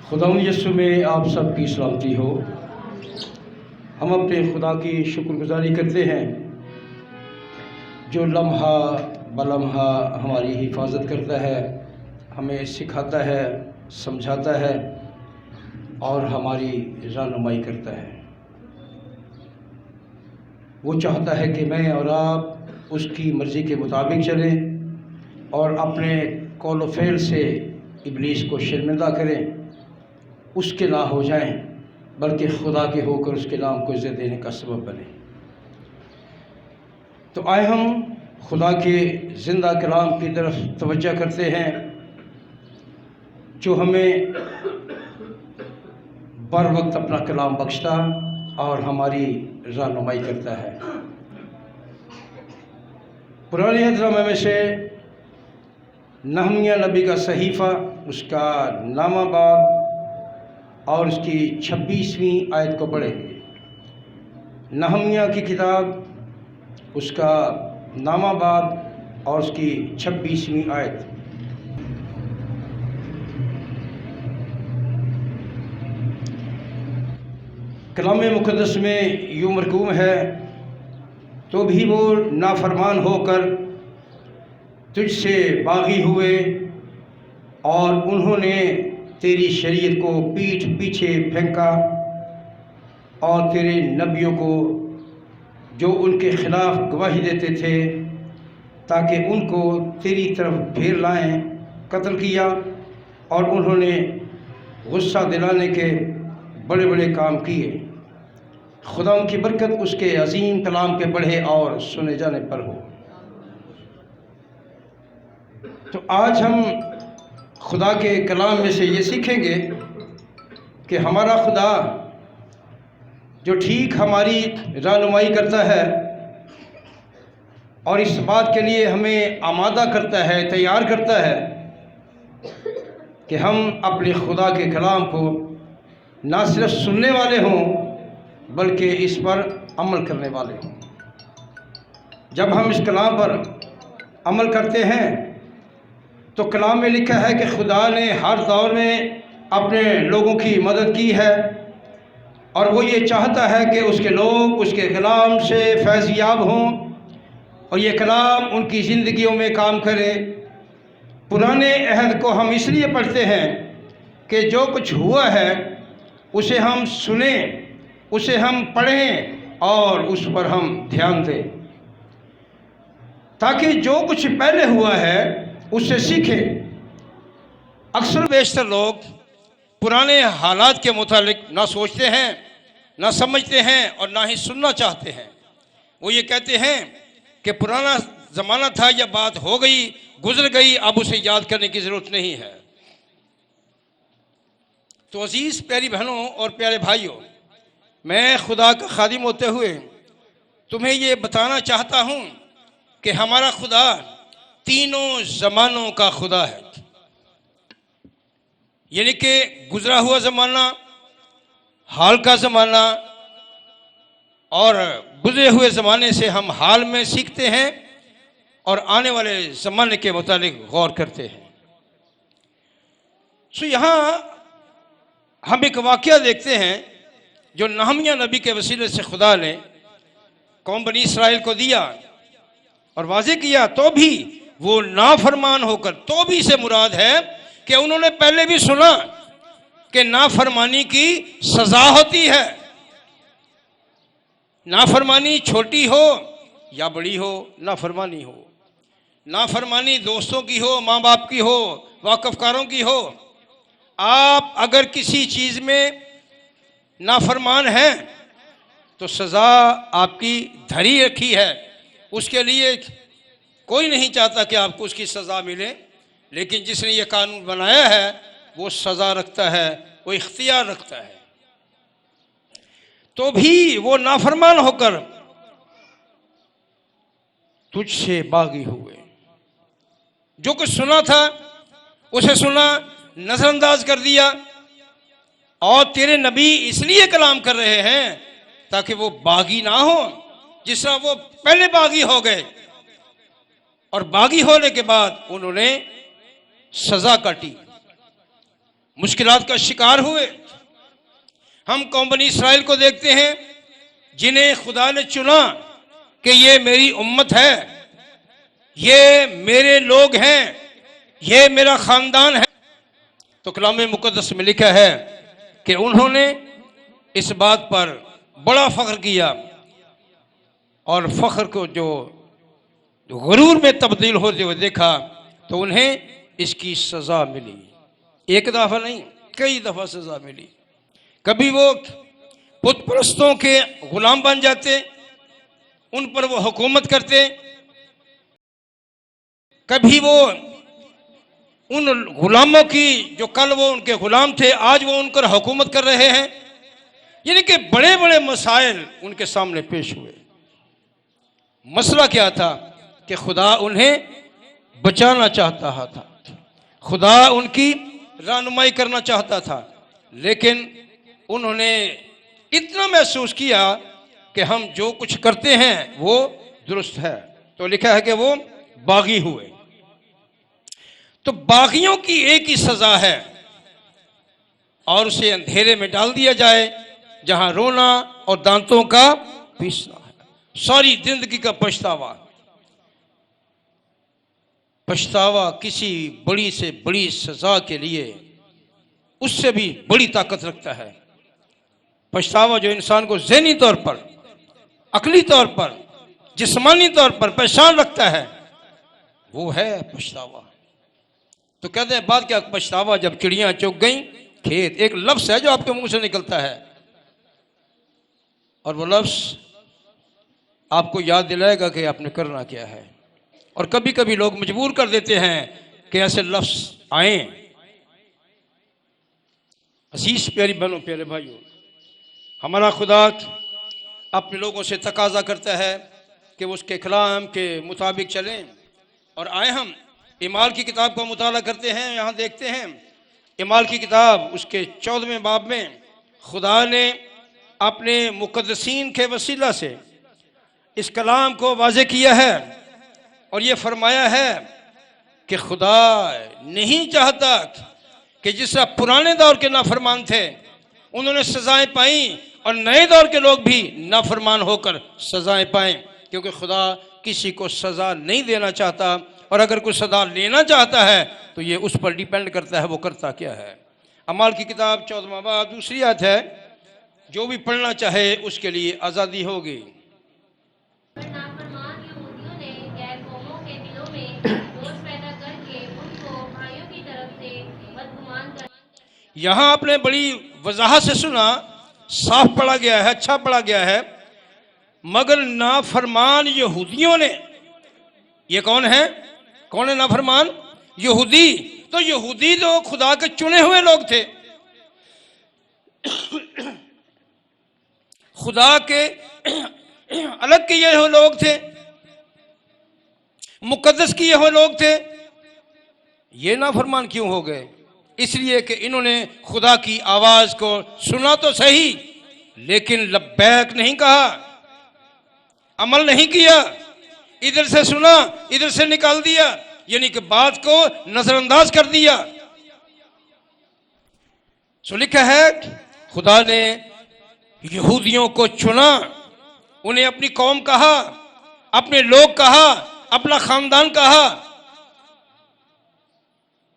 खुदावंद यीशु में आप सबकी सलामती हो। हम अपने खुदा की शुक्रगुजारी करते हैं जो लम्हा बलम्हा हमारी हिफाजत करता है, हमें सिखाता है, समझाता है और हमारी रहनुमाई करता है। वो चाहता है कि मैं और आप उसकी मर्ज़ी के मुताबिक चलें और अपने कौल व फ़ेल से इब्लीस को शर्मिंदा करें, उसके ना हो जाएं, बल्कि खुदा के होकर उसके नाम को इज़्ज़त देने का सबब बने। तो आए हम खुदा के ज़िंदा कलाम की तरफ तवज्जो करते हैं जो हमें बर वक्त अपना कलाम बख्शता और हमारी रहनुमाई करता है। पुराने अहदनामे में से नहमिया नबी का सहीफ़ा, उसका नामाबाद और उसकी 26वीं आयत को पढ़ेंगे। नहमिया की किताब, उसका नामाबाद और उसकी 26वीं आयत। कलाम मुक़द्दस में यूँ मरकूम है, तो भी वो नाफरमान होकर तुझसे बागी हुए और उन्होंने तेरी शरीयत को पीठ पीछे फेंका और तेरे नबियों को जो उनके ख़िलाफ़ गवाही देते थे ताकि उनको तेरी तरफ फेर लाएं, कत्ल किया और उन्होंने गुस्सा दिलाने के बड़े बड़े काम किए। खुदा उनकी बरकत उसके अजीम कलाम के पढ़े और सुने जाने पर हो। तो आज हम खुदा के कलाम में से ये सीखेंगे कि हमारा खुदा जो ठीक हमारी रहनुमाई करता है और इस बात के लिए हमें आमादा करता है, तैयार करता है कि हम अपने खुदा के कलाम को ना सिर्फ सुनने वाले हों बल्कि इस पर अमल करने वाले हों। जब हम इस कलाम पर अमल करते हैं तो कलाम में लिखा है कि खुदा ने हर दौर में अपने लोगों की मदद की है और वो ये चाहता है कि उसके लोग उसके कलाम से फैज़याब हों और ये कलाम उनकी ज़िंदगियों में काम करे। पुराने अहद को हम इसलिए पढ़ते हैं कि जो कुछ हुआ है उसे हम सुने, उसे हम पढ़ें और उस पर हम ध्यान दें ताकि जो कुछ पहले हुआ है उससे सीखें। अक्सर बेशतर लोग पुराने हालात के मुतालिक ना सोचते हैं, ना समझते हैं और ना ही सुनना चाहते हैं। वो ये कहते हैं कि पुराना ज़माना था, यह बात हो गई, गुजर गई, अब उसे याद करने की ज़रूरत नहीं है। तो अजीज़ प्यारी बहनों और प्यारे भाइयों, मैं खुदा का खादिम होते हुए तुम्हें ये बताना चाहता हूँ कि हमारा खुदा तीनों ज़मानों का खुदा है। यानी कि गुजरा हुआ ज़माना, हाल का ज़माना और गुजरे हुए ज़माने से हम हाल में सीखते हैं और आने वाले ज़माने के मुतालिक गौर करते हैं। सो यहाँ हम एक वाक़या देखते हैं जो नहमिया नबी के वसीले से खुदा ने कौम बनी इसराइल को दिया और वाज़े किया। तो भी वो नाफरमान होकर, तो भी से मुराद है कि उन्होंने पहले भी सुना कि नाफरमानी की सज़ा होती है। नाफरमानी छोटी हो या बड़ी हो, नाफरमानी हो, नाफरमानी दोस्तों की हो, माँ बाप की हो, वाकफकारों की हो। आप अगर किसी चीज़ में नाफरमान हैं तो सज़ा आपकी धरी रखी है। उसके लिए कोई नहीं चाहता कि आपको उसकी सज़ा मिले, लेकिन जिसने ये कानून बनाया है वो सज़ा रखता है, वो इख्तियार रखता है। तो भी वो नाफरमान होकर तुझसे बागी हुए। जो कुछ सुना था उसे सुना, नजरअंदाज कर दिया और तेरे नबी इसलिए कलाम कर रहे हैं ताकि वो बागी ना हो जिस तरह वो पहले बागी हो गए और बागी होने के बाद उन्होंने सजा काटी। मुश्किलात का शिकार हुए। हम कौम बनी इसराइल को देखते हैं जिन्हें खुदा ने चुना कि ये मेरी उम्मत है, ये मेरे लोग हैं, ये मेरा खानदान है। तो कलाम मुकद्दस में लिखा है कि उन्होंने इस बात पर बड़ा फख्र किया और फख्र को जो गुरूर में तब्दील होते हुए देखा तो उन्हें इसकी सज़ा मिली। एक दफ़ा नहीं, कई दफ़ा सज़ा मिली। कभी वो बुत परस्तों के गुलाम बन जाते, उन पर वो हुकूमत करते, कभी वो उन गुलामों की जो कल वो उनके गुलाम थे आज वो उन पर हुकूमत कर रहे हैं। यानी कि बड़े बड़े मसाइल उनके सामने पेश हुए। मसला क्या था कि खुदा उन्हें बचाना चाहता था, खुदा उनकी रहनुमाई करना चाहता था, लेकिन उन्होंने इतना महसूस किया कि हम जो कुछ करते हैं वो दुरुस्त है। तो लिखा है कि वो बागी हुए। तो बागियों की एक ही सजा है, और उसे अंधेरे में डाल दिया जाए जहां रोना और दांतों का पीसना है। सारी जिंदगी का पछतावा, पछतावा किसी बड़ी से बड़ी सजा के लिए उससे भी बड़ी ताकत रखता है। पछतावा जो इंसान को ज़हनी तौर पर, अकली तौर पर, जिस्मानी तौर पर परेशान रखता है वो है पछतावा। तो कहते हैं बात क्या, पछतावा जब चिड़ियां चुग गईं खेत, एक लफ्ज़ है जो आपके मुंह से निकलता है और वो लफ्ज़ आपको याद दिलाएगा कि आपने करना क्या है। और कभी कभी लोग मजबूर कर देते हैं कि ऐसे लफ्ज़ आए। अजीज प्यारी बहनों, प्यारे भाइयों, हमारा खुदा अपने लोगों से तकाजा करता है कि वो उसके कलाम के मुताबिक चलें। और आए हम इमाल की किताब का मुताला करते हैं। यहाँ देखते हैं इमाल की किताब उसके 14वें बाब में खुदा ने अपने मुकद्दसीन के वसीला से इस कलाम को वाज़े किया है और ये फरमाया है कि खुदा नहीं चाहता कि जिस तरह पुराने दौर के नाफरमान थे उन्होंने सजाएं पाई और नए दौर के लोग भी नाफरमान होकर सजाएं पाएं, क्योंकि खुदा किसी को सज़ा नहीं देना चाहता, और अगर कोई सज़ा लेना चाहता है तो ये उस पर डिपेंड करता है वो करता क्या है। अमाल की किताब 14वां बाब दूसरी आयत है, जो भी पढ़ना चाहे उसके लिए आज़ादी होगी। यहाँ आपने बड़ी वजाहत से सुना, साफ पढ़ा गया है, अच्छा पढ़ा गया है। मगर नाफरमान यहूदियों ने, ये कौन है, कौन है नाफरमान? यहूदी। तो यहूदी तो खुदा के चुने हुए लोग थे, खुदा के अलग किए हुए लोग थे, मुकद्दस किए हुए लोग थे। ये नाफरमान क्यों हो गए? इसलिए कि इन्होंने खुदा की आवाज को सुना तो सही, लेकिन लब्बैक नहीं कहा, अमल नहीं किया। इधर से सुना, इधर से निकाल दिया, यानी कि बात को नजरअंदाज कर दिया। सो लिखा है खुदा ने यहूदियों को चुना, उन्हें अपनी कौम कहा, अपने लोग कहा, अपना खानदान कहा।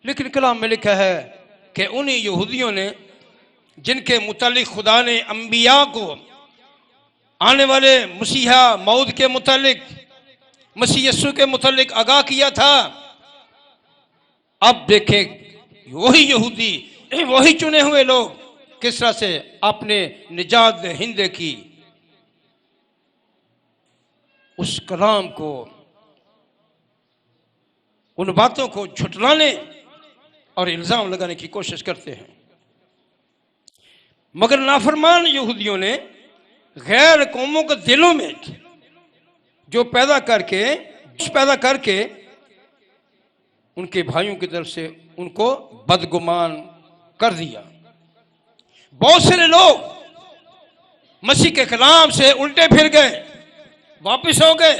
लेकिन कलाम में लिखा है कि उन्हीं यहूदियों ने जिनके मुतालिक खुदा ने अंबिया को आने वाले मसीहा मौद के मुतालिक, मसीह यस्सु के मुतालिक आगाह किया था, अब देखें वही यहूदी, वही चुने हुए लोग किस तरह से अपने निजात हिंदे की उस कलाम को, उन बातों को झुटलाने और इल्जाम लगाने की कोशिश करते हैं। मगर नाफरमान यहूदियों ने गैर कौमों के दिलों में जो पैदा करके उनके भाइयों की तरफ से उनको बदगुमान कर दिया। बहुत सारे लोग मसीह के कलाम से उल्टे फिर गए, वापस हो गए,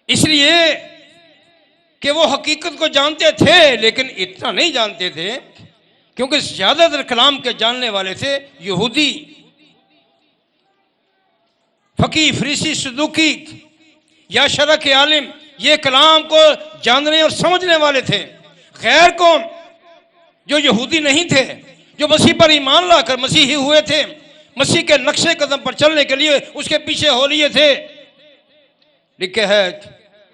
इसलिए कि वो हकीकत को जानते थे लेकिन इतना नहीं जानते थे क्योंकि ज़्यादातर कलाम के जानने वाले थे यहूदी, फ़कीह, फरीसी, सदूकी या शरअ के आलिम। ये कलाम को जानने और समझने वाले थे। गैर कौम जो यहूदी नहीं थे, जो मसीह पर ईमान लाकर मसीही हुए थे, मसीह के नक्शे कदम पर चलने के लिए उसके पीछे हो लिए थे। लिखे है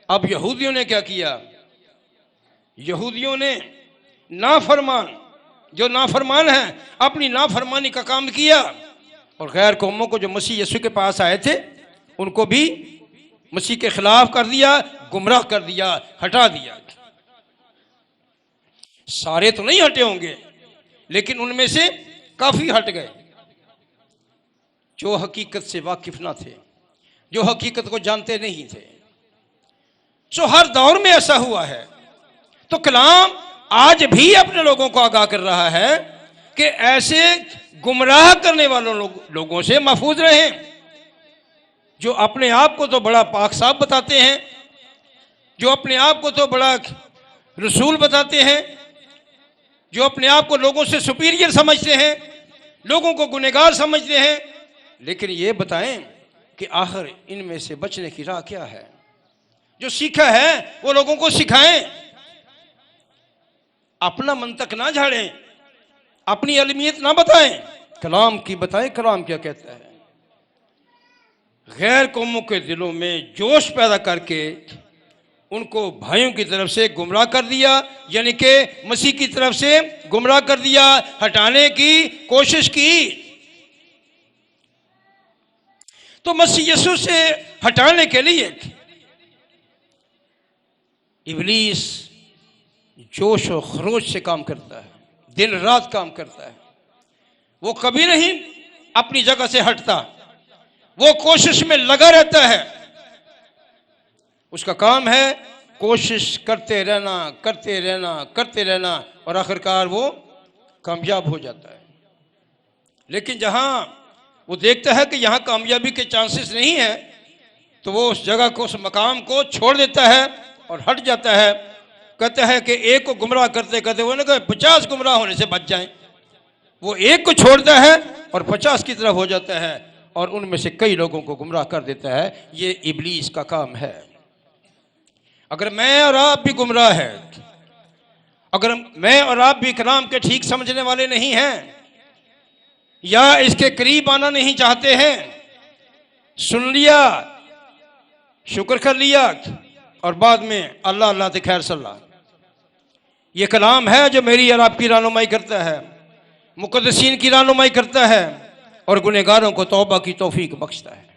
अब यहूदियों ने क्या किया? यहूदियों ने नाफरमान, जो नाफरमान है, अपनी नाफरमानी का काम किया और गैर कौमों को जो मसीह यीशु के पास आए थे उनको भी मसीह के खिलाफ कर दिया, गुमराह कर दिया, हटा दिया। सारे तो नहीं हटे होंगे, लेकिन उनमें से काफी हट गए जो हकीकत से वाकिफ ना थे, जो हकीकत को जानते नहीं थे। सो हर दौर में ऐसा हुआ है। तो कलाम आज भी अपने लोगों को आगाह कर रहा है कि ऐसे गुमराह करने वालों लोगों से महफूज रहें, जो अपने आप को तो बड़ा पाक साफ बताते हैं, जो अपने आप को तो बड़ा रसूल बताते हैं, जो अपने आप को लोगों से सुपीरियर समझते हैं, लोगों को गुनहगार समझते हैं। लेकिन ये बताएं कि आखिर इनमें से बचने की राह क्या है? जो सीखा है वो लोगों को सिखाएं, अपना मंतक ना झाड़ें, अपनी अलमियत ना बताएं, कलाम की बताएं। कलाम क्या कहता है? गैर कौमों के दिलों में जोश पैदा करके उनको भाइयों की तरफ से गुमराह कर दिया, यानी कि मसीह की तरफ से गुमराह कर दिया, हटाने की कोशिश की। तो मसीह यीशु से हटाने के लिए इब्लीस जोश और खरोश से काम करता है, दिन रात काम करता है। वो कभी नहीं अपनी जगह से हटता, वो कोशिश में लगा रहता है। उसका काम है कोशिश करते रहना, करते रहना, करते रहना, और आखिरकार वो कामयाब हो जाता है। लेकिन जहां वो देखता है कि यहां कामयाबी के चांसेस नहीं है, तो वो उस जगह को, उस मकाम को छोड़ देता है और हट जाता है। कहता है कि एक को गुमराह करते करते वो ना 50 गुमराह होने से बच जाएं। वो एक को छोड़ता है और 50 की तरफ हो जाता है और उनमें से कई लोगों को गुमराह कर देता है। ये इब्लीस का काम है। अगर मैं और आप भी गुमराह हैं, अगर मैं और आप भी कलाम के ठीक समझने वाले नहीं हैं या इसके करीब आना नहीं चाहते हैं, सुन लिया, शुक्र कर लिया और बाद में अल्लाह अल्लाह ते खैर सल्ला, ये कलाम है जो मेरी और आपकी रहनुमाई करता है, मुक़द्दसीन की रहनुमाई करता है और गुनहगारों को तौबा की तौफीक बख्शता है।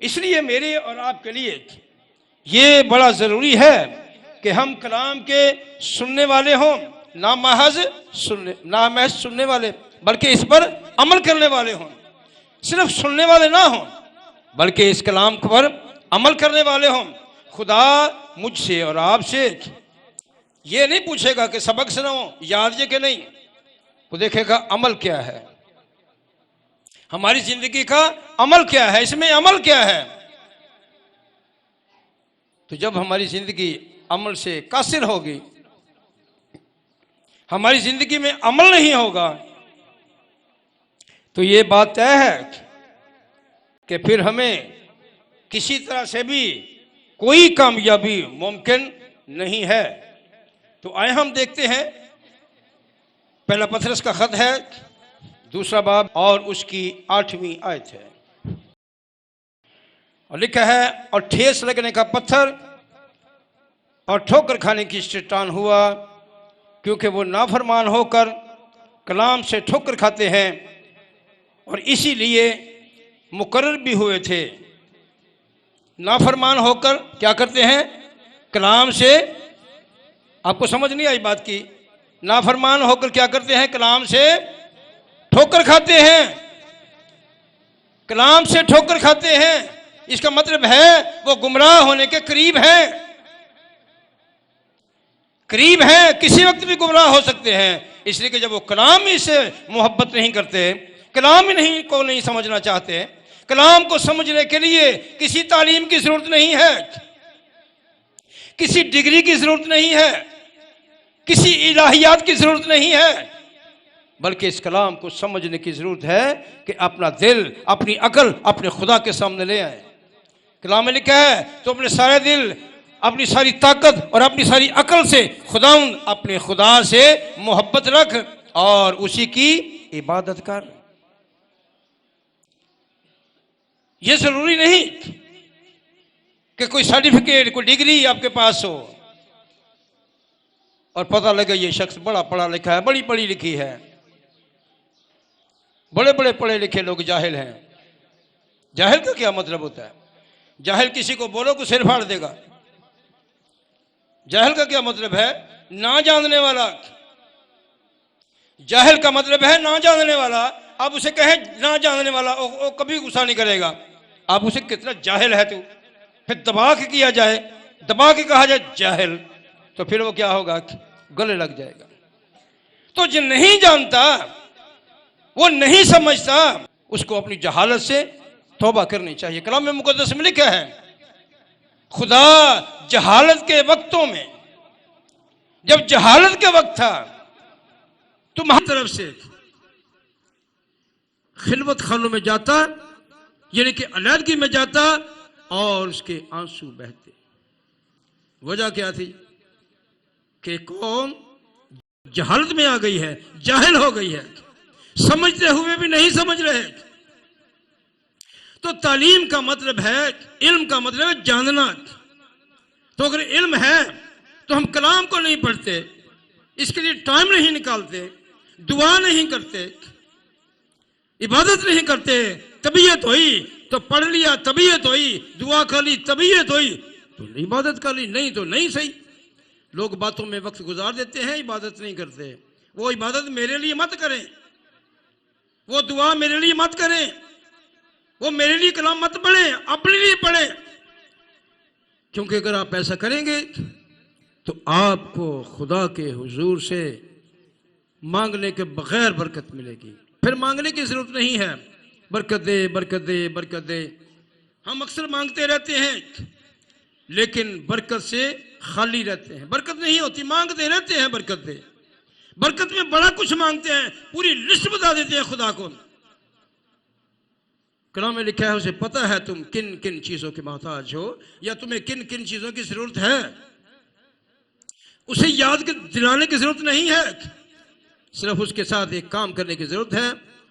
इसलिए मेरे और आपके लिए ये बड़ा ज़रूरी है कि हम कलाम के सुनने वाले हों, ना महज सुनने वाले, बल्कि इस पर अमल करने वाले हों। सिर्फ सुनने वाले ना हों, बल्कि इस कलाम पर अमल करने वाले हों। खुदा मुझसे और आपसे ये नहीं पूछेगा कि सबक सुनाओ, याद है कि नहीं, वो देखेगा अमल क्या है, हमारी जिंदगी का अमल क्या है, इसमें अमल क्या है। तो जब हमारी जिंदगी अमल से कासिर होगी, हमारी जिंदगी में अमल नहीं होगा, तो ये बात तय है कि फिर हमें किसी तरह से भी कोई कामयाबी मुमकिन नहीं है। तो आए हम देखते हैं, पहला पतरस का खत है, दूसरा बाब और उसकी 8वीं आयत है, और लिखा है, और ठेस लगने का पत्थर और ठोकर खाने की चट्टान हुआ, क्योंकि वो नाफरमान होकर कलाम से ठोकर खाते हैं और इसीलिए मुकर्रर भी हुए थे। नाफरमान होकर क्या करते हैं? कलाम से, आपको समझ नहीं आई बात की? नाफरमान होकर क्या करते हैं? कलाम से ठोकर खाते हैं, कलाम से ठोकर खाते हैं। इसका मतलब है वो गुमराह होने के करीब हैं, करीब हैं, किसी वक्त भी गुमराह हो सकते हैं। इसलिए कि जब वो कलाम ही से मोहब्बत नहीं करते, कलाम ही नहीं समझना चाहते, कलाम को समझने के लिए किसी तालीम की जरूरत नहीं है, किसी डिग्री की जरूरत नहीं है, किसी इलाहियात की जरूरत नहीं है, बल्कि इस कलाम को समझने की जरूरत है कि अपना दिल, अपनी अकल अपने खुदा के सामने ले आए। कलाम में लिखा है तो अपने सारे दिल, अपनी सारी ताकत और अपनी सारी अकल से खुदाउन अपने खुदा से मोहब्बत रख और उसी की इबादत कर। यह जरूरी नहीं कि कोई सर्टिफिकेट, कोई डिग्री आपके पास हो और पता लगे ये शख्स बड़ा पढ़ा लिखा है, बड़ी पढ़ी लिखी है। बड़े बड़े पढ़े लिखे लोग जाहिल हैं। जाहिल का क्या मतलब होता है? जाहिल किसी को बोलो को सिर फाड़ देगा। जाहिल का क्या मतलब है? ना जानने वाला। जाहिल का मतलब है ना जानने वाला। आप उसे कहें ना जानने वाला, वो कभी गुस्सा नहीं करेगा। आप उसे कितना जाहिल है तू, फिर दबा के किया जाए, दबा के कहा जाए जाहिल, तो फिर वो क्या होगा? गले लग जाएगा। तो जो नहीं जानता, वो नहीं समझता, उसको अपनी जहालत से तौबा करनी चाहिए। कलाम में मुकद्दस में लिखा है खुदा जहालत के वक्तों में, जब जहालत के वक्त था, तुम्हारी तरफ से खिलवत खानों में जाता, यानी कि अलहदगी में जाता और उसके आंसू बहते। वजह क्या थी? कि कौम जहालत में आ गई है, जाहिल हो गई है, समझते हुए भी नहीं समझ रहे। तो तालीम का मतलब है, इल्म का मतलब है जानना। तो अगर इल्म है तो हम कलाम को नहीं पढ़ते, इसके लिए टाइम नहीं निकालते, दुआ नहीं करते, इबादत नहीं करते। तबीयत हुई तो पढ़ लिया, तबीयत हुई दुआ कर ली, तबीयत हुई तो इबादत कर ली, नहीं तो नहीं। सही लोग बातों में वक्त गुजार देते हैं, इबादत नहीं करते। वो इबादत मेरे लिए मत करें, वो दुआ मेरे लिए मत करें, वो मेरे लिए कलाम मत पढ़ें, अपने लिए पढ़ें। क्योंकि अगर आप ऐसा करेंगे तो आपको खुदा के हुजूर से मांगने के बगैर बरकत मिलेगी। फिर मांगने की जरूरत नहीं है, बरकत दे, बरकत दे, बरकत दे। हम अक्सर मांगते रहते हैं लेकिन बरकत से खाली रहते हैं, बरकत नहीं होती। मांगते रहते हैं बरकत दे, बरकत में बड़ा कुछ मांगते हैं, पूरी लिस्ट बता देते हैं खुदा को। कलाम में लिखा है उसे पता है तुम किन किन चीजों के मोहताज हो, या तुम्हें किन किन चीजों की जरूरत है। उसे याद दिलाने की जरूरत नहीं है, सिर्फ उसके साथ एक काम करने की जरूरत है,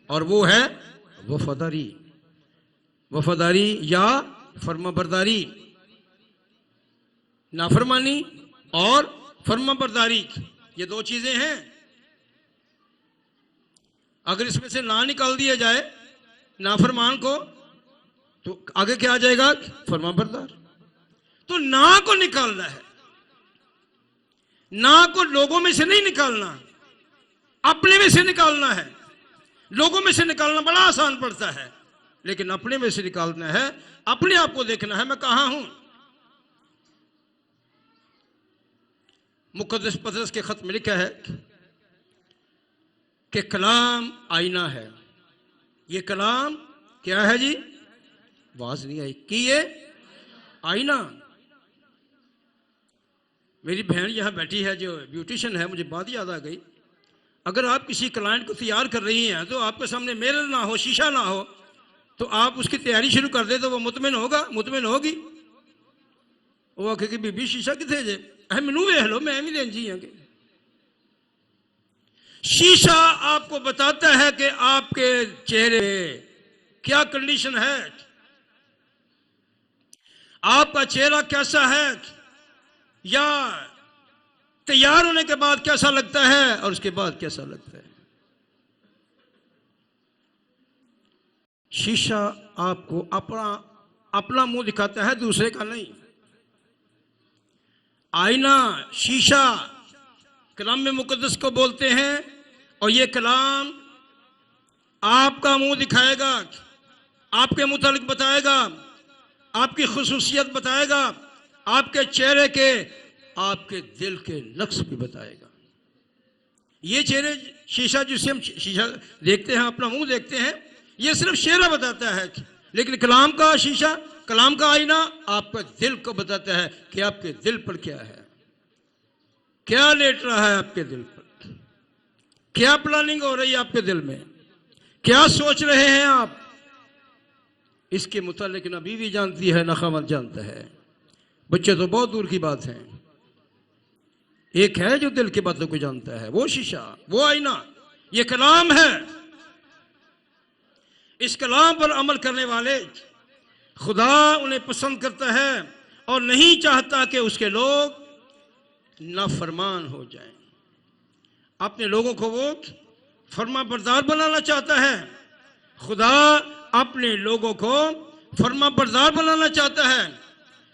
और वो है वफादारी। वफादारी या फर्माबरदारी। नाफरमानी और फर्माबरदारी, ये दो चीजें हैं। अगर इसमें से ना निकाल दिया जाए नाफरमान को, तो आगे क्या आ जाएगा? फर्माबरदार। तो ना को निकालना है। ना को लोगों में से नहीं निकालना, अपने में से निकालना है। लोगों में से निकालना बड़ा आसान पड़ता है, लेकिन अपने में से निकालना है। अपने आप को देखना है, मैं कहां हूं। मुकद्दस पतरस के खत में लिखा है कि कलाम आईना है। ये कलाम क्या है जी? आवाज नहीं आई कि ये आईना। मेरी बहन यहां बैठी है जो ब्यूटिशियन है, मुझे बात याद आ गई। अगर आप किसी क्लाइंट को तैयार कर रही हैं तो आपके सामने मिरर ना हो, शीशा ना हो, तो आप उसकी तैयारी शुरू कर दे तो वो मुतमिन होगा, मुतमिन होगी। वो आखेगी बीबी शीशा किथे जे, मैनू वेख लो, मैं भी दें जी आगे। शीशा आपको बताता है कि आपके चेहरे क्या कंडीशन है, आपका चेहरा कैसा है, या तैयार होने के बाद कैसा लगता है और उसके बाद कैसा लगता है। शीशा आपको अपना मुंह दिखाता है, दूसरे का नहीं। आईना, शीशा कलाम में मुकद्दस को बोलते हैं, और ये कलाम आपका मुंह दिखाएगा, आपके मुतालिक बताएगा, आपकी खुसूसियत बताएगा, आपके चेहरे के, आपके दिल के नक्श भी बताएगा। ये चेहरे शीशा जिसे हम शीशा देखते हैं, अपना मुंह देखते हैं, ये सिर्फ चेहरा बताता है, लेकिन कलाम का शीशा, कलाम का आईना आपका दिल को बताता है कि आपके दिल पर क्या है। क्या लेट रहा है आपके दिल पर, क्या प्लानिंग हो रही है आपके दिल में, क्या सोच रहे हैं आप, इसके मुतालिक ना बीवी जानती है ना खामद जानता है। बच्चे तो बहुत दूर की बात है। एक है जो दिल की बातों को जानता है, वो शीशा, वो आईना, ये कलाम है। इस कलाम पर अमल करने वाले खुदा उन्हें पसंद करता है और नहीं चाहता कि उसके लोग नाफरमान हो जाएं। अपने लोगों को वो फर्माबरदार बनाना चाहता है। खुदा अपने लोगों को फर्माबरदार बनाना चाहता है,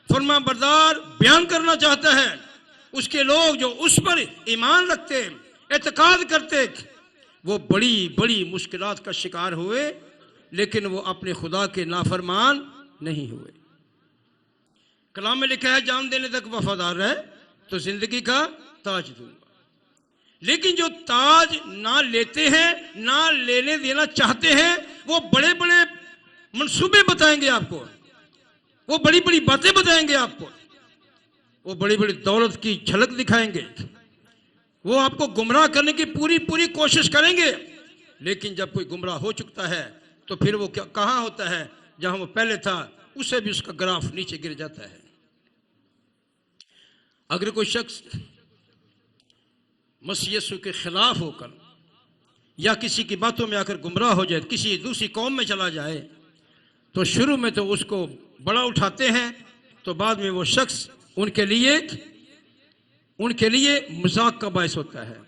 फर्माबरदार बयान करना चाहता है। उसके लोग जो उस पर ईमान रखते, एतकाद करते, वो बड़ी बड़ी मुश्किलात का शिकार हुए, लेकिन वो अपने खुदा के नाफरमान नहीं हुए। कलाम में लिखा है, जान देने तक वफादार रहे तो जिंदगी का ताज दूंगा। लेकिन जो ताज ना लेते हैं, ना लेने देना चाहते हैं, वो बड़े बड़े मंसूबे बताएंगे आपको, वो बड़ी बड़ी बातें बताएंगे आपको, वो बड़ी बड़ी दौलत की झलक दिखाएंगे, वो आपको गुमराह करने की पूरी पूरी कोशिश करेंगे। लेकिन जब कोई गुमराह हो चुका है तो फिर वो क्या कहाँ होता है, जहां वो पहले था उससे भी उसका ग्राफ नीचे गिर जाता है। अगर कोई शख्स मसीह यीशु के खिलाफ होकर या किसी की बातों में आकर गुमराह हो जाए, किसी दूसरी कौम में चला जाए, तो शुरू में तो उसको बड़ा उठाते हैं, तो बाद में वो शख्स उनके लिए मजाक का बायस होता है।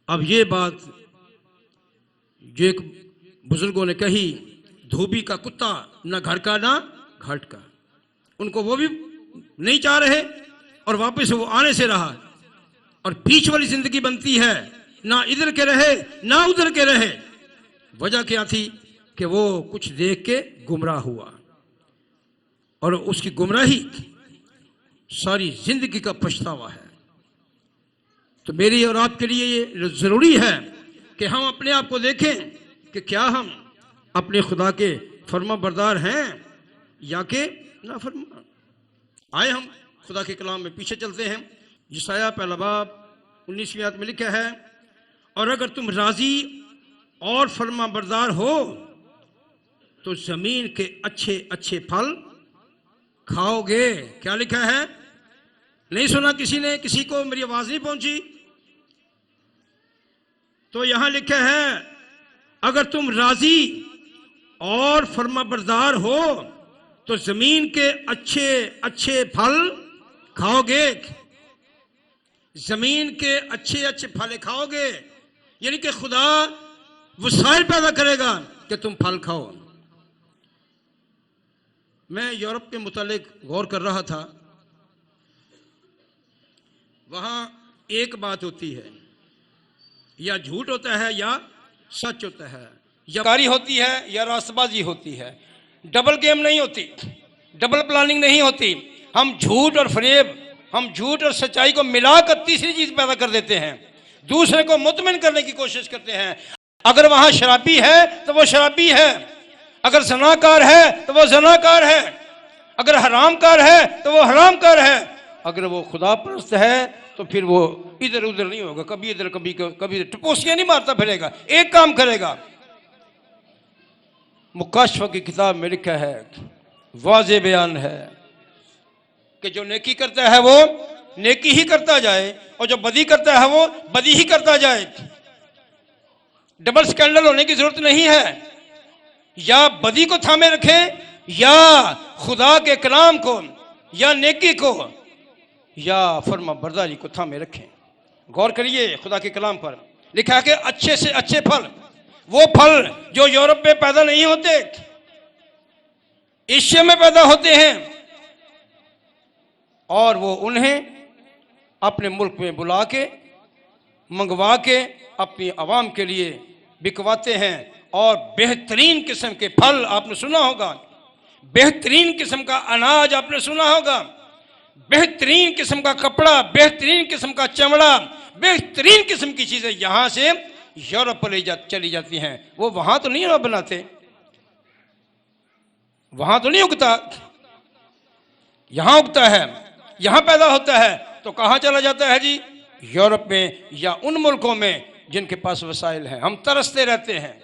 अब ये बात जो एक बुजुर्गों ने कही, धोबी का कुत्ता ना घर का ना घाट का, उनको वो भी नहीं चाह रहे और वापस वो आने से रहा, और बीच वाली जिंदगी बनती है, ना इधर के रहे ना उधर के रहे। वजह क्या थी कि वो कुछ देख के गुमराह हुआ, और उसकी गुमराही सारी जिंदगी का पछतावा है। तो मेरी और आपके लिए ये जरूरी है कि हम अपने आप को देखें कि क्या हम अपने खुदा के फर्माबरदार हैं या के नाफरमान। आए हम खुदा के कलाम में पीछे चलते हैं। यशायाह पहला बाब 19वीं आयत में लिखा है, और अगर तुम राजी और फर्माबरदार हो तो जमीन के अच्छे अच्छे फल खाओगे। क्या लिखा है? नहीं सुना किसी ने? किसी को मेरी आवाज नहीं पहुंची? तो यहां लिखा है, अगर तुम राजी और फर्माबरदार हो तो जमीन के अच्छे अच्छे फल खाओगे। जमीन के अच्छे अच्छे फल खाओगे, यानी कि खुदा वसाइल पैदा करेगा कि तुम फल खाओ। मैं यूरोप के मुतालिक गौर कर रहा था। वहां एक बात होती है, या झूठ होता है या सच होता है, या कारी होती है या रास्तबाजी होती है। डबल गेम नहीं होती, डबल प्लानिंग नहीं होती। हम झूठ और फरेब, हम झूठ और सच्चाई को मिलाकर तीसरी चीज पैदा कर देते हैं, दूसरे को मुतमिन करने की कोशिश करते हैं। अगर वहां शराबी है तो वो शराबी है, अगर जनाकार है तो वो जनाकार है, अगर हरामकार है तो वो हरामकार है, अगर वो खुदा परस्त है तो फिर वो इधर उधर नहीं होगा, कभी इधर कभी इधर, टपोसियां नहीं मारता फिरेगा, एक काम करेगा। मुकाशफा की किताब में लिखा है, वाज़े बयान है कि जो नेकी करता है वो नेकी ही करता जाए, और जो बदी करता है वो बदी ही करता जाए। डबल स्टैंडर्ड होने की जरूरत नहीं है। या बदी को थामे रखे, या खुदा के कलाम को, या नेकी को, या फर्मा बरदारी को थामे रखें। गौर करिए खुदा के कलाम पर। लिखा है कि अच्छे से अच्छे फल, वो फल जो यूरोप में पैदा नहीं होते, एशिया में पैदा होते हैं, और वो उन्हें अपने मुल्क में बुला के मंगवा के अपनी आवाम के लिए बिकवाते हैं। और बेहतरीन किस्म के फल आपने सुना होगा, बेहतरीन किस्म का अनाज आपने सुना होगा, बेहतरीन किस्म का कपड़ा, बेहतरीन किस्म का चमड़ा, बेहतरीन किस्म की चीजें यहां से यूरोप पर चली जाती हैं। वो वहां तो नहीं बनाते, वहां तो नहीं उगता, यहां उगता है, यहां पैदा होता है, तो कहाँ चला जाता है जी? यूरोप में या उन मुल्कों में जिनके पास वसाइल हैं। हम तरसते रहते हैं।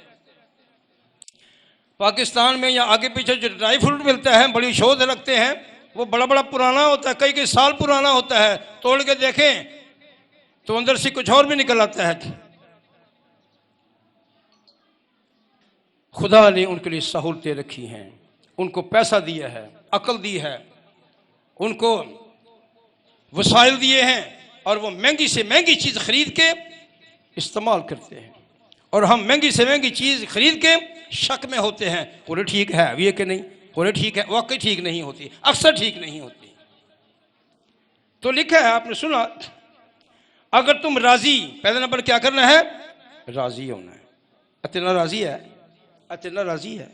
पाकिस्तान में या आगे पीछे जो ड्राई फ्रूट मिलता है, बड़ी शोध रखते हैं, वो बड़ा बड़ा पुराना होता है, कई कई साल पुराना होता है। तोड़ के देखें तो अंदर से कुछ और भी निकल आता है। खुदा ने उनके लिए सहूलतें रखी हैं, उनको पैसा दिया है, अकल दी है, उनको वसाइल दिए हैं, और वो महंगी से महंगी चीज़ खरीद के इस्तेमाल करते हैं। और हम महंगी से महंगी चीज़ खरीद के शक में होते हैं, कोई ठीक है अभी कि नहीं, कोई ठीक है, वाकई ठीक नहीं होती, अक्सर ठीक नहीं होती। तो लिखा है, आपने सुना, अगर तुम राजी, पहले नंबर क्या करना है? राजी होना है। अतना राजी है, अतना राजी है।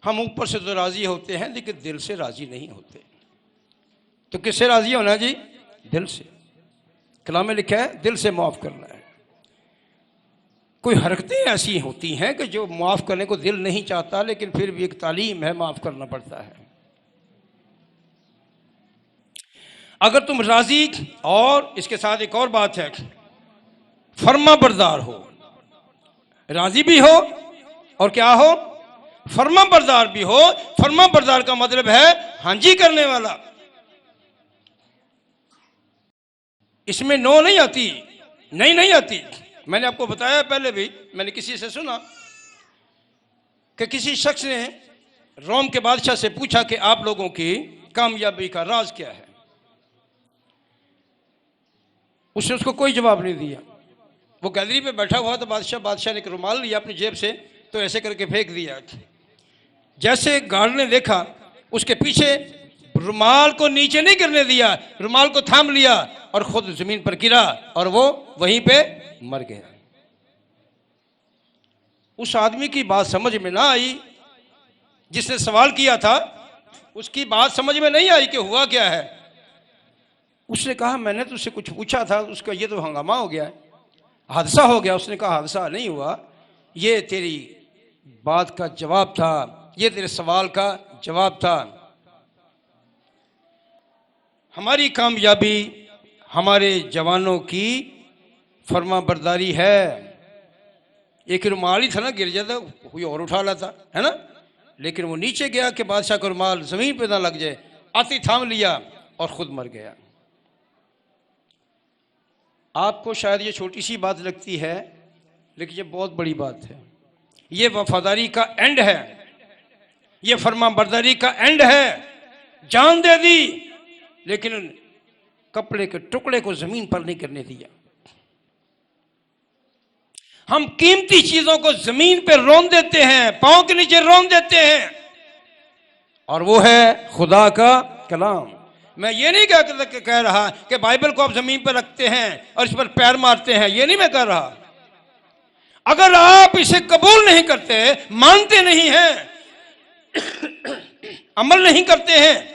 हम ऊपर से तो राजी होते हैं लेकिन दिल से राजी नहीं होते। तो किससे राजी होना है जी? दिल से। कलाम में लिखा है दिल से माफ करना है। कोई हरकतें ऐसी होती हैं कि जो माफ करने को दिल नहीं चाहता, लेकिन फिर भी एक तालीम है, माफ करना पड़ता है। अगर तुम राजी, और इसके साथ एक और बात है, फर्मा बरदार हो। राजी भी हो और क्या हो? फर्मा बरदार भी हो। फर्मा बरदार का मतलब है हाँ जी करने वाला। इसमें नो नहीं आती, नहीं आती। मैंने आपको बताया पहले भी, मैंने किसी से सुना कि किसी शख्स ने रोम के बादशाह से पूछा कि आप लोगों की कामयाबी का राज क्या है। उसने उसको कोई जवाब नहीं दिया। वो गैलरी पे बैठा हुआ तो बादशाह ने एक रुमाल लिया अपनी जेब से, तो ऐसे करके फेंक दिया। जैसे गार्ड ने देखा, उसके पीछे रुमाल को नीचे नहीं गिरने दिया, रुमाल को थाम लिया और खुद जमीन पर गिरा और वो वहीं पे मर गया। उस आदमी की बात समझ में ना आई, जिसने सवाल किया था उसकी बात समझ में नहीं आई कि हुआ क्या है। उसने कहा मैंने तुझसे कुछ पूछा था, उसका ये तो हंगामा हो गया है, हादसा हो गया। उसने कहा हादसा नहीं हुआ, ये तेरी बात का जवाब था, ये तेरे सवाल का जवाब था। हमारी कामयाबी हमारे जवानों की फर्मा बरदारी है। एक रुमाल ही था ना, गिर जाता कोई और उठा लाता है ना, लेकिन वो नीचे गया कि बादशाह का रुमाल जमीन पे ना लग जाए, आती थाम लिया और खुद मर गया। आपको शायद ये छोटी सी बात लगती है, लेकिन ये बहुत बड़ी बात है। ये वफादारी का एंड है, ये फर्मा बरदारी का एंड है। जान दे दी लेकिन कपड़े के टुकड़े को जमीन पर नहीं गिरने दिया। हम कीमती चीजों को जमीन पर रौंद देते हैं, पांव के नीचे रौंद देते हैं, और वो है खुदा का कलाम। मैं ये नहीं कह रहा कि बाइबल को आप जमीन पर रखते हैं और इस पर पैर मारते हैं, ये नहीं मैं कह रहा। अगर आप इसे कबूल नहीं करते, मानते नहीं हैं, अमल नहीं करते हैं,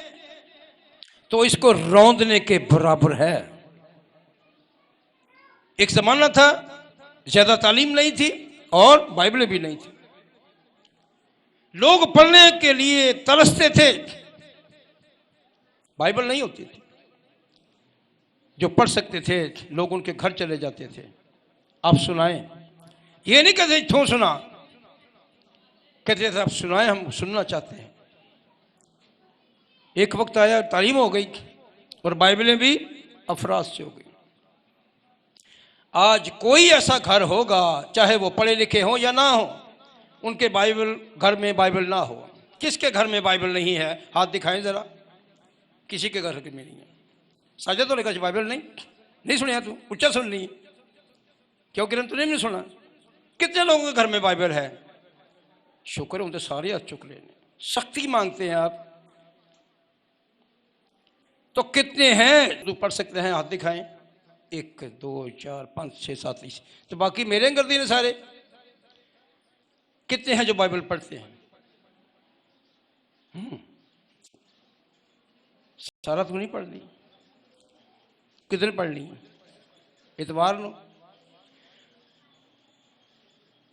तो इसको रौंदने के बराबर है। एक जमाना था ज्यादा तालीम नहीं थी और बाइबल भी नहीं थी, लोग पढ़ने के लिए तरसते थे, बाइबल नहीं होती थी। जो पढ़ सकते थे लोग उनके घर चले जाते थे, आप सुनाएं। ये नहीं कहते क्यों सुना, कहते थे आप सुनाएं, हम सुनना चाहते हैं। एक वक्त आया तालीम हो गई और बाइबलें भी अफराज से हो गई। आज कोई ऐसा घर होगा, चाहे वो पढ़े लिखे हो या ना हो, उनके बाइबल घर में बाइबल ना हो। किसके घर में बाइबल नहीं है? हाथ दिखाएं जरा। किसी के घर में नहीं है। साजिद तो कहा बाइबल नहीं सुनिया तू, उच्चा सुन ली क्यों किरण, तूने नहीं सुना? कितने लोगों के घर में बाइबल है? शुक्र है, उनके सारे हाथ चुक लेने। सख्ती मांगते हैं आप तो कितने हैं जो पढ़ सकते हैं? हाथ दिखाएं। 1 2 4 5 6 7 20, तो बाकी मेरे गर्दी ने सारे। कितने हैं जो बाइबल पढ़ते हैं? सारा तो नहीं पढ़ ली, कितने पढ़ ली? इतवार लो।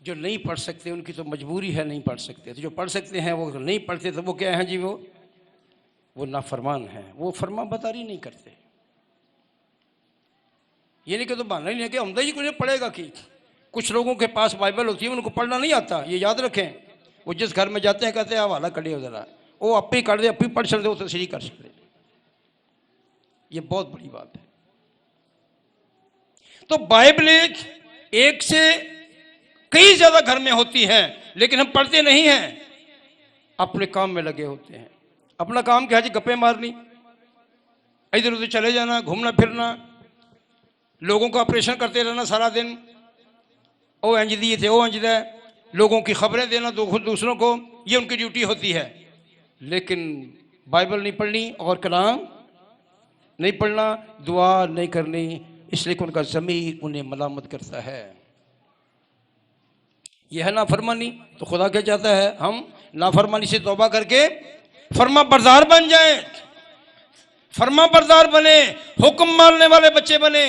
जो नहीं पढ़ सकते उनकी तो मजबूरी है, नहीं पढ़ सकते। तो जो पढ़ सकते हैं वो नहीं पढ़ते, तो वो क्या है जी? वो नाफरमान है, वो फर्मा बरदारी नहीं करते। ये नहीं कि तो बहाना ही नहीं है कि हमदा ही कुछ पढ़ेगा कि कुछ लोगों के पास बाइबल होती है उनको पढ़ना नहीं आता, ये याद रखें। वो जिस घर में जाते हैं कहते हैं हवाला कड़े हो जरा, वो आप ही कर दे, आप ही पढ़ सकते हो, तो सही कर सकते। ये बहुत बड़ी बात है। तो बाइबलें एक से कई ज्यादा घर में होती हैं, लेकिन हम पढ़ते नहीं हैं, अपने काम में लगे होते हैं। अपना काम क्या है जी? गप्पे मारनी, इधर उधर चले जाना, घूमना फिरना, लोगों का ऑपरेशन करते रहना सारा दिन, ओ इंज दिए थे, ओ इंज है, लोगों की खबरें देना दूसरों को, ये उनकी ड्यूटी होती है। लेकिन बाइबल नहीं पढ़नी और कलाम नहीं पढ़ना, दुआ नहीं करनी, इसलिए कि उनका ज़मीर उन्हें मलामत करता है। यह है नाफरमानी। तो खुदा क्या चाहता है? हम नाफरमानी से तौबा करके फर्मा बरदार बन जाएं, फर्मा बरदार बने, हुक्म मानने वाले बच्चे बने।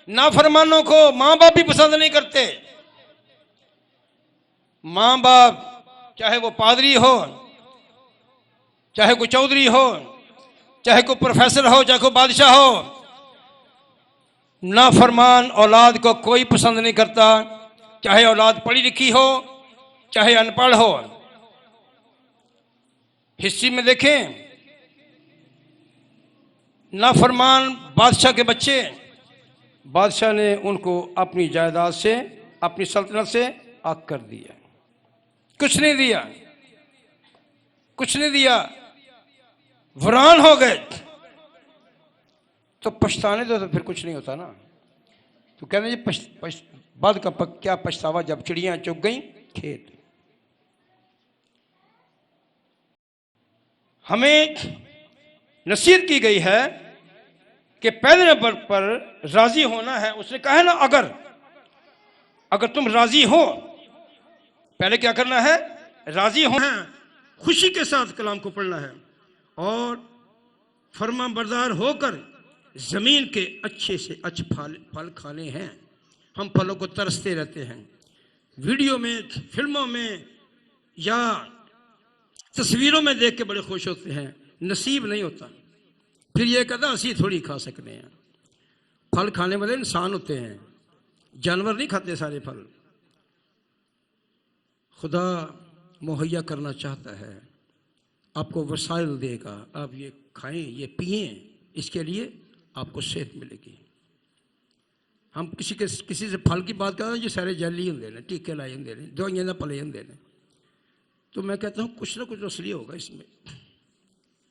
नाफरमानों को माँ बाप भी पसंद नहीं करते। माँ बाप चाहे वो पादरी हो, चाहे कोई चौधरी हो, चाहे कोई प्रोफेसर हो, चाहे कोई बादशाह हो, नाफरमान औलाद को कोई पसंद नहीं करता, चाहे औलाद पढ़ी लिखी हो, चाहे अनपढ़ हो। हिस्ट्री में देखें, नाफरमान बादशाह के बच्चे, बादशाह ने उनको अपनी जायदाद से, अपनी सल्तनत से आग कर दिया, कुछ नहीं दिया, कुछ नहीं दिया, वीरान हो गए। तो पछताने दो, तो फिर कुछ नहीं होता ना। तो कहते हैं बाद का क्या पछतावा जब चिड़ियां चुग गई खेत। हमें नसीहत की गई है कि पहले नंबर पर राजी होना है। उसने कहा है ना, अगर तुम राजी हो, पहले क्या करना है? राजी होना है, खुशी के साथ कलाम को पढ़ना है और फर्मा बरदार होकर जमीन के अच्छे से अच्छे फल खाने हैं। हम फलों को तरसते रहते हैं, वीडियो में, फिल्मों में या तस्वीरों में देख के बड़े खुश होते हैं, नसीब नहीं होता। फिर ये कहता असी थोड़ी खा सकते हैं। फल खाने वाले इंसान होते हैं, जानवर नहीं खाते सारे फल। खुदा मुहैया करना चाहता है, आपको वसाइल देगा, आप ये खाएं, ये पिएं, इसके लिए आपको सेहत मिलेगी। हम किसी से फल की बात कर रहे हैं, जो सारे जैली होंगे ने, टीके लाए होंगे ने, दवाइयां ना पले होंगे ने। तो मैं कहता हूँ कुछ ना कुछ असली होगा इसमें।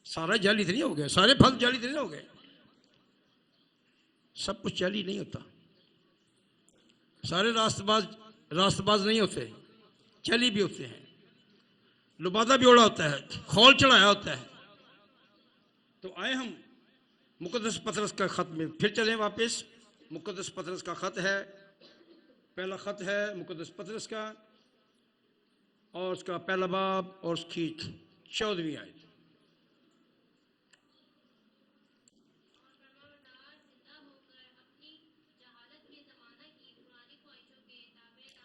सारा जाली तो नहीं हो गया, सारे फल जाली तो नहीं हो गए, सब कुछ जाली नहीं होता। सारे रास्तबाज नहीं होते, जाली भी होते हैं, लुबादा भी ओढ़ा होता है, खौल चढ़ाया होता है। तो आए हम मुकद्दस पतरस का खत में फिर चलें वापस। मुकद्दस पतरस का खत है, पहला खत है मुकद्दस पतरस का, और उसका पहला बाब और उसकी 14वीं आयत।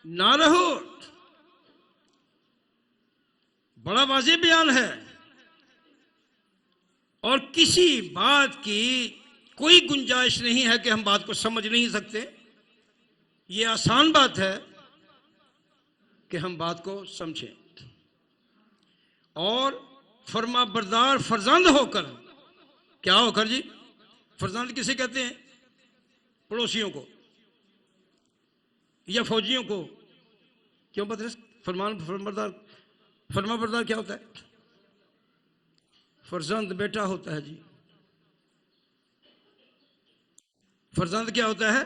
ना रहो, बड़ा वाज़ेह बयान है, और किसी बात की कोई गुंजाइश नहीं है कि हम बात को समझ नहीं सकते। ये आसान बात है कि हम बात को समझें और फर्मा बरदार फरजंद होकर, क्या होकर जी? फरजंद किसे कहते हैं? पड़ोसियों को या फौजियों को। क्यों पतरस? फर्मा बरदार क्या होता है? फरजंद बेटा होता है जी। फरजंद क्या होता है?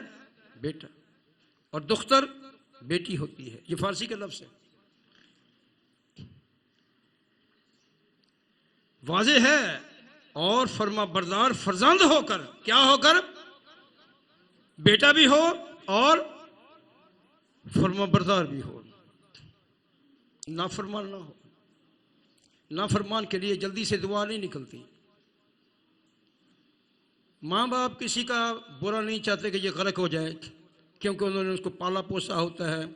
बेटा। और दुख्तर बेटी होती है, ये फारसी का लफ्ज़ है। वाज़े है, और फर्मा बरदार फरजंद होकर, क्या होकर? बेटा भी हो और फर्मा बरदार भी हो, नाफरमान ना हो। नाफरमान के लिए जल्दी से दुआ नहीं निकलती। माँ बाप किसी का बुरा नहीं चाहते कि ये गर्क हो जाए, क्योंकि उन्होंने उसको पाला पोसा होता है।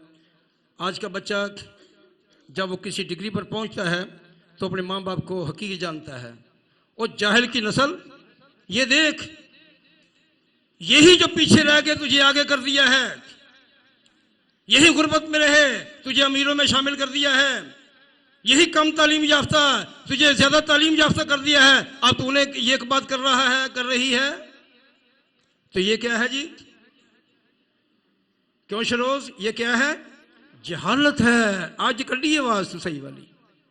आज का बच्चा जब वो किसी डिग्री पर पहुंचता है तो अपने माँ बाप को हकीकी जानता है। और जाहिल की नस्ल, ये देख यही जो पीछे रह के तुझे आगे कर दिया है, यही गुर्बत में रहे तुझे अमीरों में शामिल कर दिया है, यही कम तालीम याफ्ता तुझे ज्यादा तालीम याफ्ता कर दिया है। अब तूने ये बात कर रहा है, कर रही है, तो ये क्या है जी? क्यों शरोज, ये क्या है? जहालत है। आज कर ली आवाज तो सही वाली।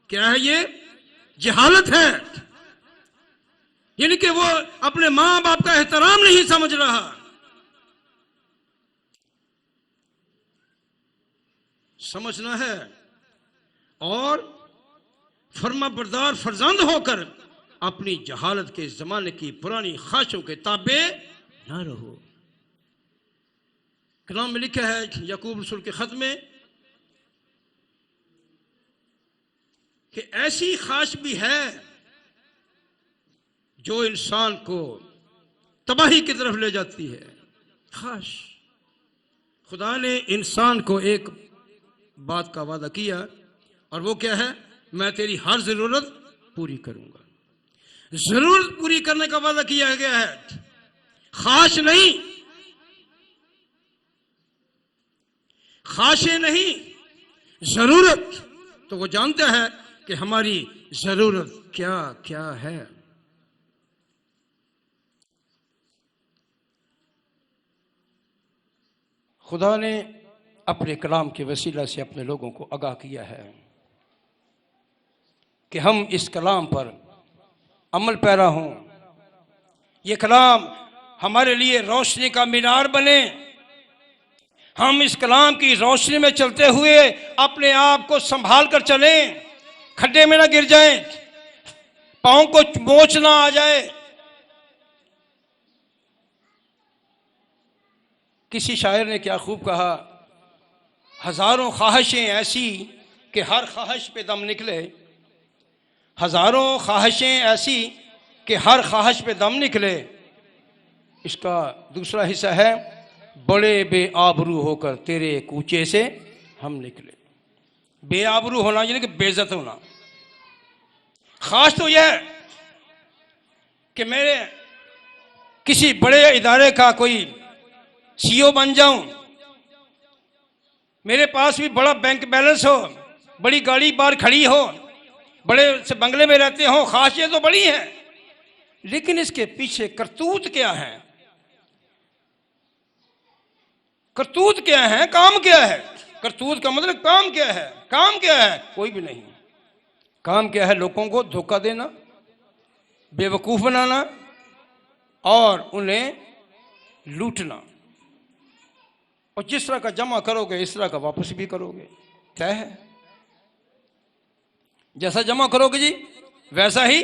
क्या है ये? जहालत है। यानी कि वो अपने मां बाप का एहतराम नहीं समझ रहा। समझना है और फर्मा बरदार फरजंद होकर अपनी जहालत के जमाने की पुरानी ख्वाहिशों के ताबे ना रहो। कलाम में लिखा है याकूब रसूल के खत में कि ऐसी ख्वाहिश भी है जो इंसान को तबाही की तरफ ले जाती है। ख्वाहिश। खुदा ने इंसान को एक बात का वादा किया और वो क्या है? मैं तेरी हर जरूरत पूरी करूंगा। जरूरत पूरी करने का वादा किया गया है, ख्वाहिश नहीं, ख्वाहिशें नहीं, जरूरत। तो वो जानता है कि हमारी जरूरत क्या क्या है। खुदा ने अपने कलाम के वसीला से अपने लोगों को आगाह किया है कि हम इस कलाम पर अमल पैरा हों। ये कलाम हमारे लिए रोशनी का मीनार बने। हम इस कलाम की रोशनी में चलते हुए अपने आप को संभाल कर चलें, खड्डे में ना गिर जाएं, पांव को मोच ना आ जाए। किसी शायर ने क्या खूब कहा, हजारों ख्वाहिशें ऐसी कि हर ख्वाहिश पे दम निकले। हजारों ख्वाहिशें ऐसी कि हर ख्वाहिश पे दम निकले। इसका दूसरा हिस्सा है, बड़े बेआबरू होकर तेरे कूचे से हम निकले। बेआबरू होना यानी कि बेइज्जत होना। खास तो यह है कि मेरे किसी बड़े इदारे का कोई सीईओ बन जाऊं, मेरे पास भी बड़ा बैंक बैलेंस हो, बड़ी गाड़ी बाहर खड़ी हो, बड़े से बंगले में रहते हो। खासियत तो बड़ी है, लेकिन इसके पीछे करतूत क्या है? करतूत क्या है? काम क्या है? करतूत का मतलब काम क्या है? काम क्या है? कोई भी नहीं। काम क्या है? लोगों को धोखा देना, बेवकूफ बनाना और उन्हें लूटना। और जिस तरह का जमा करोगे इस तरह का वापस भी करोगे। तय है, जैसा जमा करोगे जी वैसा ही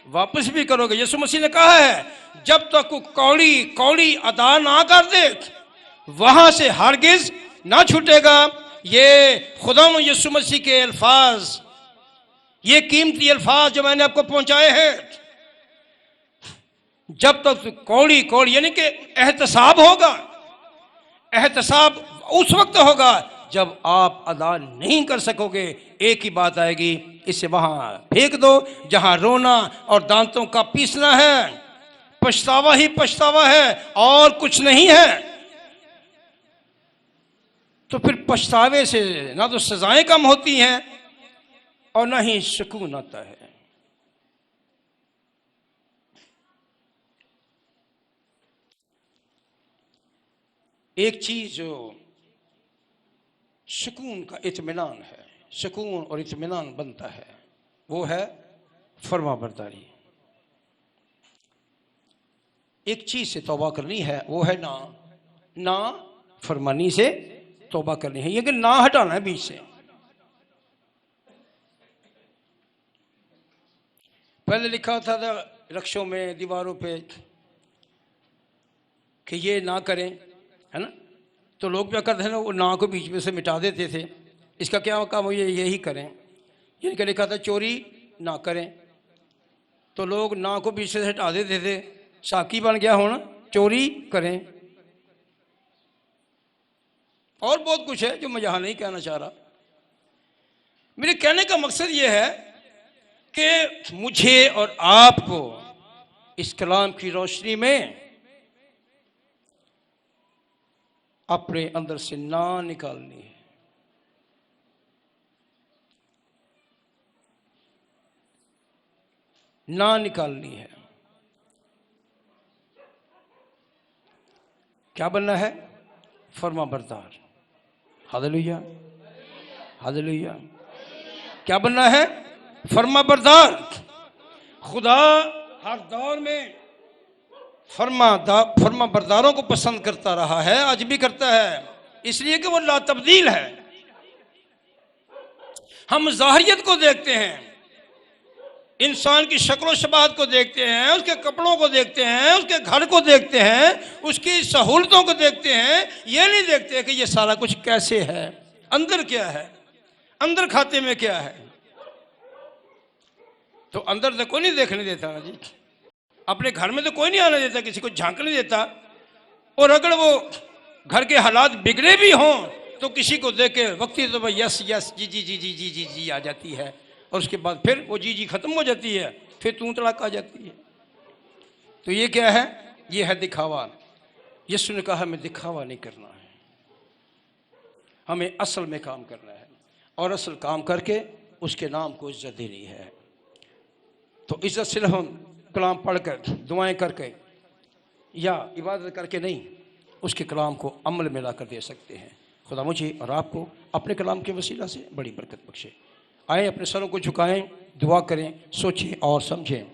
वापस भी करोगे। यीशु मसीह ने कहा है, जब तक कौड़ी कौड़ी अदा ना कर दे वहां से हरगिज ना छूटेगा। ये खुदाम यीशु मसीह के अल्फाज, ये कीमती अल्फाज जो मैंने आपको पहुंचाए हैं। जब तक कौड़ी कौड़ी यानी कि एहतसाब होगा। एहतसाब उस वक्त होगा जब आप अदा नहीं कर सकोगे। एक ही बात आएगी, इसे वहां फेंक दो जहां रोना और दांतों का पीसना है। पछतावा ही पछतावा है और कुछ नहीं है। तो फिर पछतावे से ना तो सजाएं कम होती हैं और ना ही सुकून आता है। एक चीज जो सुकून का इत्मीनान है, सुकून और इत्मीनान बनता है, वो है फरमाबरदारी। एक चीज से तौबा करनी है, वो है ना फरमानी से तौबा करनी है। ये कि ना हटाना है बीच से। पहले लिखा था रक्षों में, दीवारों पे कि ये ना करें, है ना? तो लोग क्या करते हैं ना, वो ना को बीच में से मिटा देते थे। इसका क्या काम, ये यही करें। जिनका लिखा था चोरी ना करें, तो लोग ना को बीच से हटा देते थे। साकी बन गया होना चोरी करें। और बहुत कुछ है जो मैं यहाँ नहीं कहना चाह रहा। मेरे कहने का मकसद ये है कि मुझे और आपको इस कलाम की रोशनी में अपने अंदर से ना निकालनी है। ना निकालनी है। क्या बनना है? फर्मा बरदार। Hallelujah, hallelujah. क्या बनना है? फर्मा बरदार। खुदा हर दौर में फर्मा बरदारों को पसंद करता रहा है, आज भी करता है, इसलिए कि वो ला तब्दील है। हम ज़ाहिरियत को देखते हैं, इंसान की शक्ल शबात को देखते हैं, उसके कपड़ों को देखते हैं, उसके घर को देखते हैं, उसकी सहूलतों को देखते हैं, ये नहीं देखते कि ये सारा कुछ कैसे है, अंदर क्या है, अंदर खाते में क्या है। तो अंदर तो कोई नहीं देखने देता ना जी, अपने घर में तो कोई नहीं आने देता, किसी को झांकने देता। और अगर वो घर के हालात बिगड़े भी हों तो किसी को देख के वक्ती तो भाई यस यस जी जी जी जी जी जी जी आ जाती है, और उसके बाद फिर वो जी जी खत्म हो जाती है, फिर तू तड़ाक आ जाती है। तो ये क्या है? ये है दिखावा। यीशु ने कहा हमें दिखावा नहीं करना है, हमें असल में काम करना है, और असल काम करके उसके नाम को इज्जत देनी है। तो इज्जत सिर्फ हम कलाम पढ़कर, दुआएं करके या इबादत करके नहीं, उसके कलाम को अमल में लाकर दे सकते हैं। खुदा मुझे और आपको अपने कलाम के वसीला से बड़ी बरकत बख्शे। आए अपने सरों को झुकाएं, दुआ करें, सोचें और समझें।